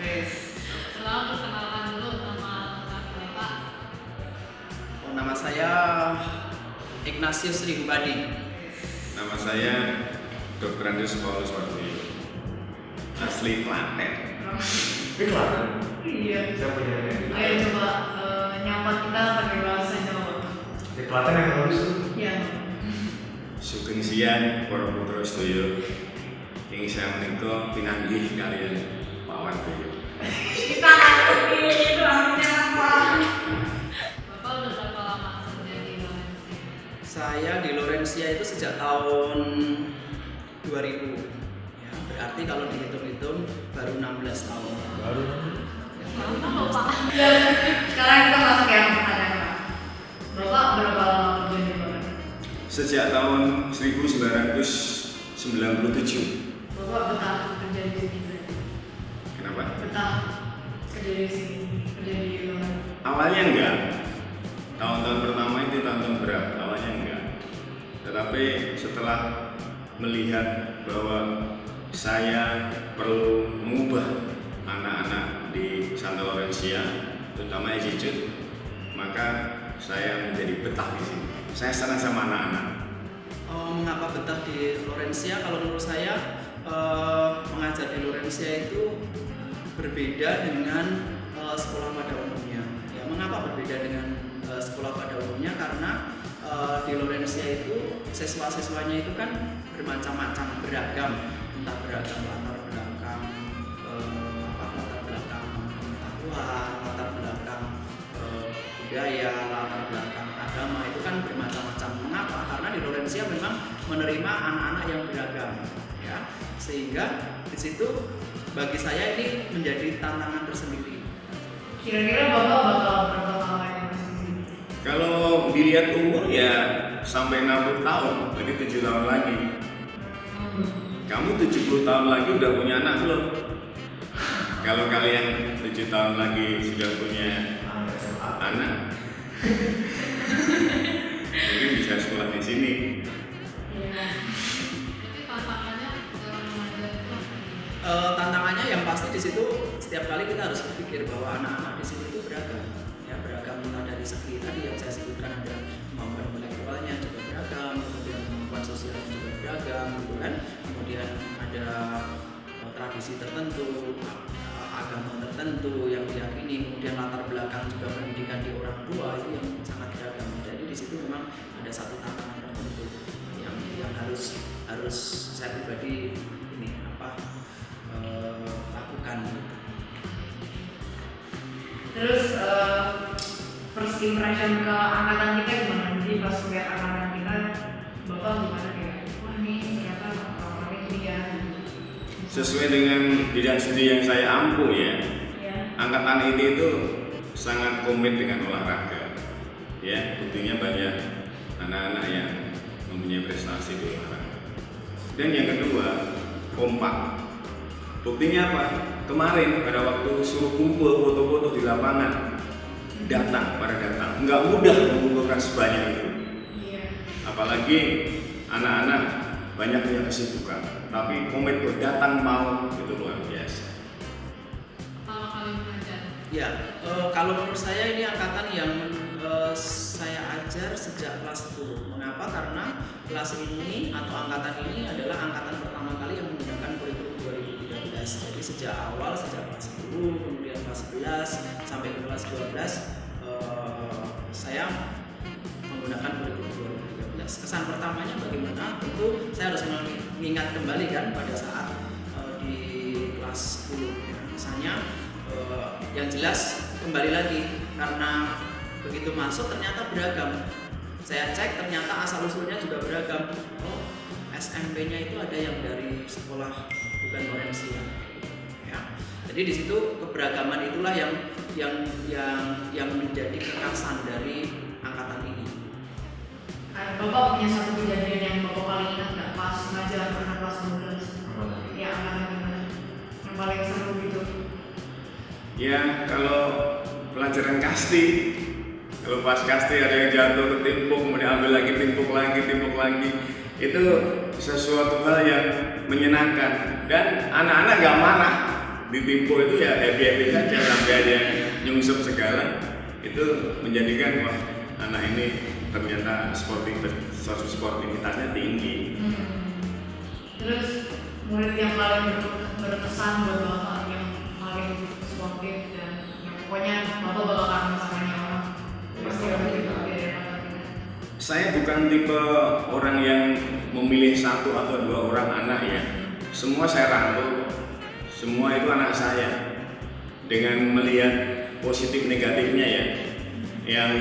Wes. Selalu perkenalkan dulu nama Bapak. Oh, nama saya Ignatius Rimbadi. Nama saya Dr. Andreas Paulus Wardoyo. Asli Klaten. Ini Klaten? Iya. Siapa yang Ayo coba nyapa kita pakai bahasa Jawa. di Klaten yang nulis tuh? Iya. Sugeng siang para putra sedaya. Ing saya menika pinanggih kalian Pak Wardoyo. Kita ngerti itu artinya apa? Bapak udah berapa lama kerja di Indonesia? Saya di Lorencia itu sejak tahun 2000. Ya, berarti kalau dihitung-hitung baru 16 tahun. Baru. Lama loh Pak. Sekarang kita masuk yang pertanyaan Pak. Bapak berapa lama kerja di Loren? Sejak tahun 1997. Bapak betah kerja di sini? Kenapa? Betah kerja di sini, kerja di Loren. Awalnya enggak. Tahun-tahun pertama itu tahun-tahun berat. Awalnya enggak. Tetapi setelah melihat bahwa saya perlu mengubah anak-anak di Santa Lorencia, terutama Ejijut, maka saya menjadi betah di sini. Saya senang sama anak-anak. Mengapa betah di Lorencia? Kalau menurut saya mengajar di Lorencia itu berbeda dengan sekolah pada umumnya. Ya, mengapa berbeda dengan sekolah pada umumnya? Karena di Lorencia itu siswa-siswanya itu kan bermacam-macam, beragam, entah beragam latar belakang, latar belakang pengetahuan, latar belakang budaya, latar belakang agama itu kan bermacam-macam. Mengapa? Karena di Lorencia memang menerima anak-anak yang beragam, ya, sehingga di situ bagi saya ini menjadi tantangan tersendiri. Kira-kira Bapak bakal berapa lama yang di sini? Kalau dilihat umur ya sampai 60 tahun, berarti 7 tahun lagi. Kamu 70 tahun lagi udah punya anak belum? Kalau kalian 7 tahun lagi sudah punya anak, mungkin bisa sekolah di sini. Iya. Jadi tantangannya dalam mengajar itu apa? Tantangannya yang pasti di situ setiap kali kita harus berpikir bahwa anak-anak di sini itu beragam, ya, beragam entah dari segi tadi yang saya sebutkan, ada kemampuan intelektualnya juga beragam, kemudian kemampuan sosialnya juga beragam, gitu kan, kemudian ada tradisi tertentu, agama tertentu yang diyakini, kemudian latar belakang juga pendidikan di orang tua itu yang sangat beragam. Jadi di situ memang ada satu tantangan tertentu yang harus saya pribadi lakukan. Terus first impression ke angkatan kita gimana? Jadi pas lihat angkatan kita, Bapak gimana kayak? Wah nih ternyata orang-orangnya gini ya. Sesuai dengan bidang studi yang saya ampuh ya, Ya. angkatan ini itu sangat komit dengan olahraga. Ya, buktinya banyak anak-anak yang mempunyai prestasi di olahraga. Dan yang kedua, kompak. Buktinya apa? Kemarin pada waktu suruh kumpul foto-foto di lapangan, pada datang. Nggak mudah mengumpulkan sebanyak itu. Iya. Apalagi anak-anak banyak punya kesibukan, tapi komit buat datang mau itu luar biasa. Pertama kali mengajar. Ya, kalau menurut saya ini angkatan yang saya ajar sejak kelas 10. Mengapa? Karena kelas ini atau angkatan ini adalah angkatan pertama kali yang menggunakan kurikulum 2013. Jadi sejak awal, sejak kelas 10, kemudian kelas 11 sampai ke kelas 12, saya menggunakan kurikulum 2013. Kesan pertamanya bagaimana? Tentu saya harus mengingat kembali kan pada saat di kelas 10. Kesannya yang jelas kembali lagi karena begitu masuk ternyata beragam. Saya cek ternyata asal usulnya juga beragam. Oh, SMP-nya itu ada yang dari sekolah bukan Lorencia. Ya. Jadi di situ keberagaman itulah yang menjadi kekhasan dari angkatan ini. Bapak punya satu kejadian yang Bapak paling ingat nggak pas ngajar anak kelas 12? Ya angkatan gimana? Yang paling seru gitu. Ya, kalau pelajaran kasti, kalau pas kasti ada yang jatuh ke timpuk, kemudian ambil lagi timpuk lagi, itu sesuatu hal yang menyenangkan dan anak-anak gak marah. di Timpo itu ya happy saja sampai ada yang nyungsep segala, itu menjadikan wah anak ini ternyata sportivitasnya tinggi. Terus murid yang paling berkesan buat bapak, yang paling sportif dan yang pokoknya bapak bakal kangen sama orang pasti ada gitu ya. Saya bukan tipe orang yang memilih satu atau dua orang anak ya. Semua saya rangkul, semua itu anak saya. Dengan melihat positif negatifnya ya. Yang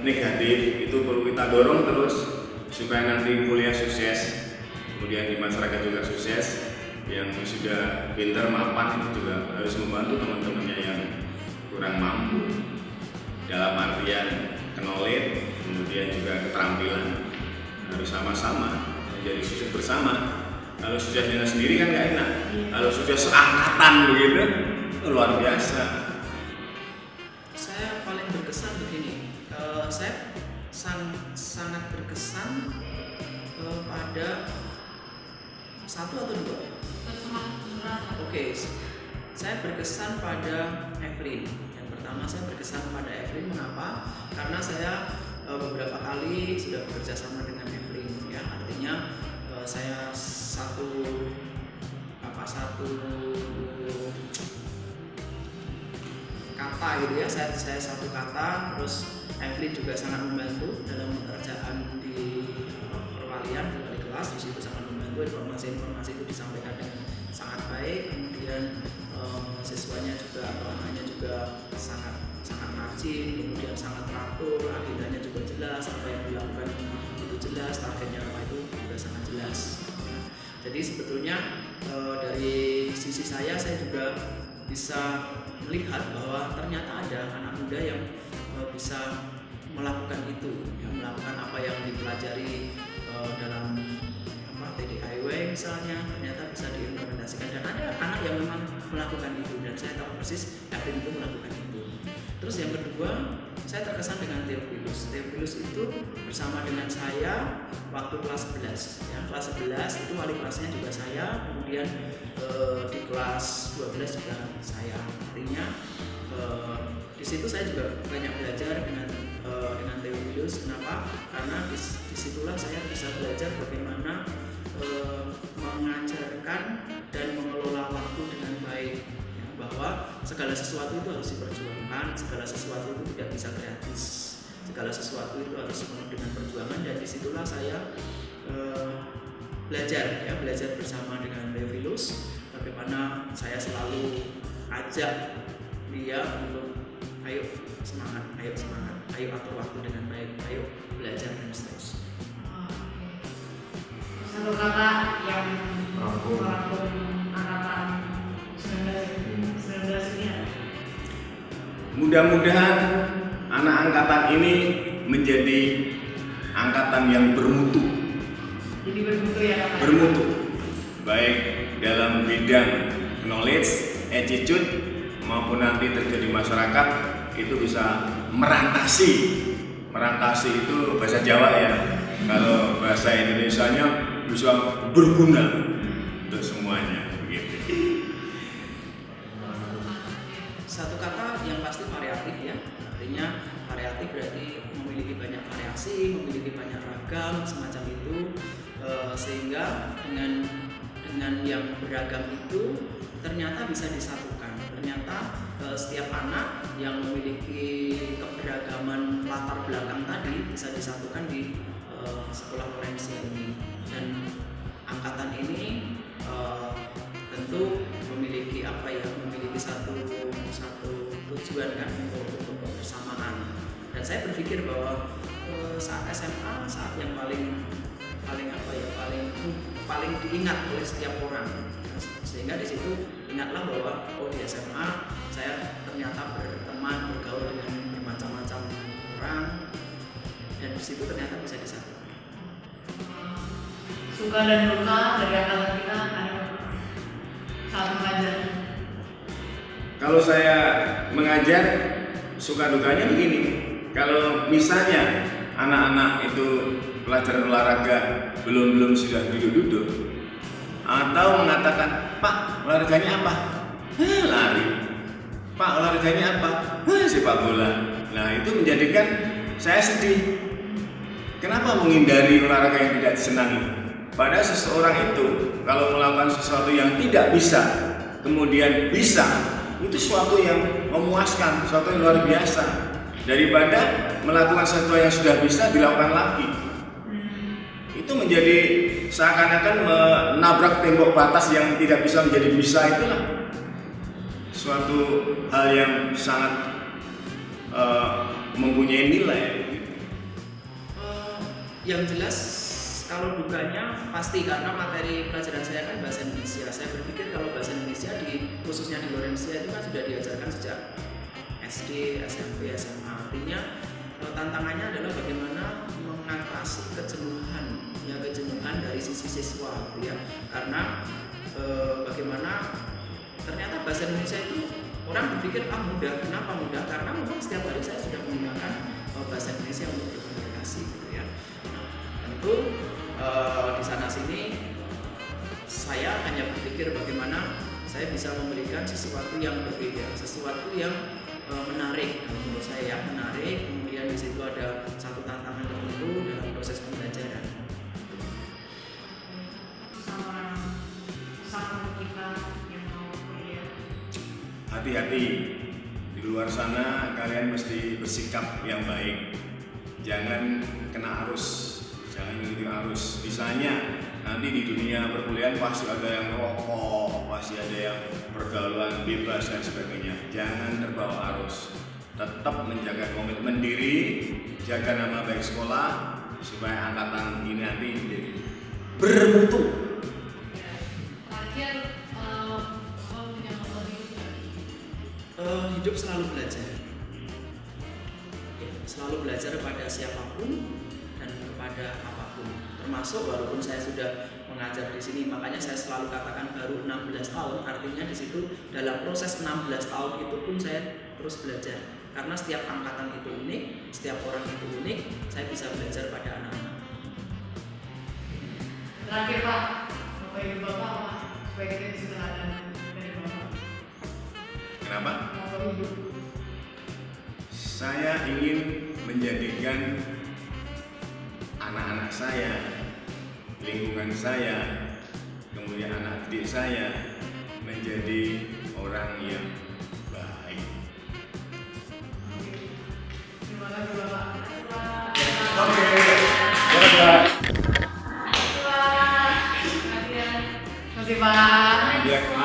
negatif itu perlu kita dorong terus supaya nanti kuliah sukses, kemudian di masyarakat juga sukses. Yang sudah pintar mapan itu juga harus membantu teman-temannya yang kurang mampu dalam artian knowledge, kemudian juga keterampilan, harus sama-sama menjadi sukses bersama. Kalau suksesnya sendiri kan nggak enak, kalau sukses seangkatan begitu luar biasa. Saya paling berkesan begini, saya sangat berkesan pada satu atau dua. Oke, saya berkesan pada Evelyn. Yang pertama saya berkesan pada Evelyn, mengapa? Karena saya beberapa kali sudah bekerja sama dengan Evelyn, ya artinya saya satu kata gitu ya, saya satu kata, terus Evelyn juga sangat membantu dalam pekerjaan di perwalian di wali kelas, di situ sangat membantu, informasi itu disampaikan dengan sangat baik, kemudian siswanya juga atau anaknya juga sangat rajin, kemudian sangat teratur, agendanya juga jelas, apa yang dilakukan itu jelas, targetnya apa itu juga sangat jelas. Nah, jadi sebetulnya dari sisi saya juga bisa melihat bahwa ternyata ada anak muda yang bisa melakukan itu, ya, melakukan apa yang dipelajari dalam TDIW misalnya, ternyata bisa diimplementasikan, dan ada anak yang memang melakukan itu, dan saya tahu persis Evelyn itu melakukan itu. Terus yang kedua, saya terkesan dengan Theophilus. Theophilus itu bersama dengan saya waktu kelas 11, ya, kelas 11 itu wali kelasnya juga saya, kemudian di kelas 12 juga saya. Artinya di situ saya juga banyak belajar dengan Theophilus. Kenapa? Karena disitulah saya bisa belajar bagaimana mengajarkan dan mengelola waktu dengan baik, ya, bahwa segala sesuatu itu harus diperjuangkan, segala sesuatu itu tidak bisa gratis, segala sesuatu itu harus penuh dengan perjuangan, dan disitulah saya belajar bersama dengan Theophilus, bagaimana saya selalu ajak dia untuk ayo semangat, ayo atur waktu dengan baik, ayo belajar dan seterusnya. Satu kata yang merangkum angkatan 19 ini ada. Mudah-mudahan anak angkatan ini menjadi angkatan yang bermutu. Jadi bermutu ya Kak? Bermutu, baik dalam bidang knowledge, attitude, maupun nanti terjadi masyarakat itu bisa merantasi itu bahasa Jawa ya. Kalau bahasa Indonesianya bisa berguna untuk semuanya begitu. Satu kata yang pasti variatif ya, artinya variatif berarti memiliki banyak variasi, memiliki banyak ragam semacam itu, sehingga dengan yang beragam itu ternyata bisa disatukan. Ternyata setiap anak yang memiliki keberagaman latar belakang tadi bisa disatukan di sekolah Valencia ini, dan angkatan ini tentu memiliki satu tujuan kan, untuk kebersamaan. Dan saya berpikir bahwa saat SMA saat yang paling diingat oleh setiap orang, sehingga di situ ingatlah bahwa di SMA saya ternyata berteman, bergaul dengan bermacam-macam orang, dan di situ ternyata bisa disatukan. Suka dan duka dari angkatan kita ada saat mengajar. Kalau saya mengajar, suka dukanya begini. Kalau misalnya anak-anak itu pelajaran olahraga belum sudah duduk-duduk, atau mengatakan, Pak, olahraganya apa? lari. Pak, olahraganya apa? Sepak bola. Nah, itu menjadikan saya sedih. Kenapa menghindari olahraga yang tidak disenangi? Padahal seseorang itu kalau melakukan sesuatu yang tidak bisa, kemudian bisa, itu sesuatu yang memuaskan, sesuatu yang luar biasa. Daripada melakukan sesuatu yang sudah bisa dilakukan lagi. Itu menjadi seakan-akan menabrak tembok batas yang tidak bisa menjadi bisa. Itulah suatu hal yang sangat mempunyai nilai. Yang jelas kalau dukanya pasti karena materi pelajaran saya kan bahasa Indonesia. Saya berpikir kalau bahasa Indonesia khususnya di Lorensia itu kan sudah diajarkan sejak SD, SMP, SMA. Artinya tantangannya adalah bagaimana mengatasi kejenuhan dari sisi siswa, ya. Karena bagaimana ternyata bahasa Indonesia itu orang berpikir mudah. Kenapa mudah? Karena memang setiap hari saya sudah menggunakan bahasa Indonesia untuk berkomunikasi, gitu ya. Nah, tentu di sana sini saya hanya berpikir bagaimana saya bisa memberikan sesuatu yang berbeda, sesuatu yang menarik. Menurut saya menarik. Kemudian di situ ada satu tantangan tertentu dalam proses pembelajaran. Sama kita yang mau kuliah. Hati-hati di luar sana, kalian mesti bersikap yang baik. Jangan kena arus, jangan mengikuti arus. Misalnya nanti di dunia perkuliahan pasti ada yang rokok, pasti ada yang pergaulan bebas dan sebagainya. Jangan terbawa arus. Tetap menjaga komitmen diri, jaga nama baik sekolah supaya angkatan ini nanti menjadi bermutu. Terakhir, Bapak punya moto hidup nggak? Hidup selalu belajar. Ya, selalu belajar pada siapapun dan kepada apapun. Termasuk walaupun saya sudah mengajar di sini, makanya saya selalu katakan baru 16 tahun. Artinya di situ dalam proses 16 tahun itu pun saya terus belajar. Karena setiap angkatan itu unik, setiap orang itu unik. Saya bisa belajar pada anak-anak. Terakhir Pak, moto hidup Bapak apa? Supaya kita bisa teladan dari Bapak. Kenapa? Moto hidup. Saya ingin menjadikan anak-anak saya, lingkungan saya, kemudian anak didik saya menjadi orang yang baik. Terima kasih Bapak. Oke. Terima kasih Pak.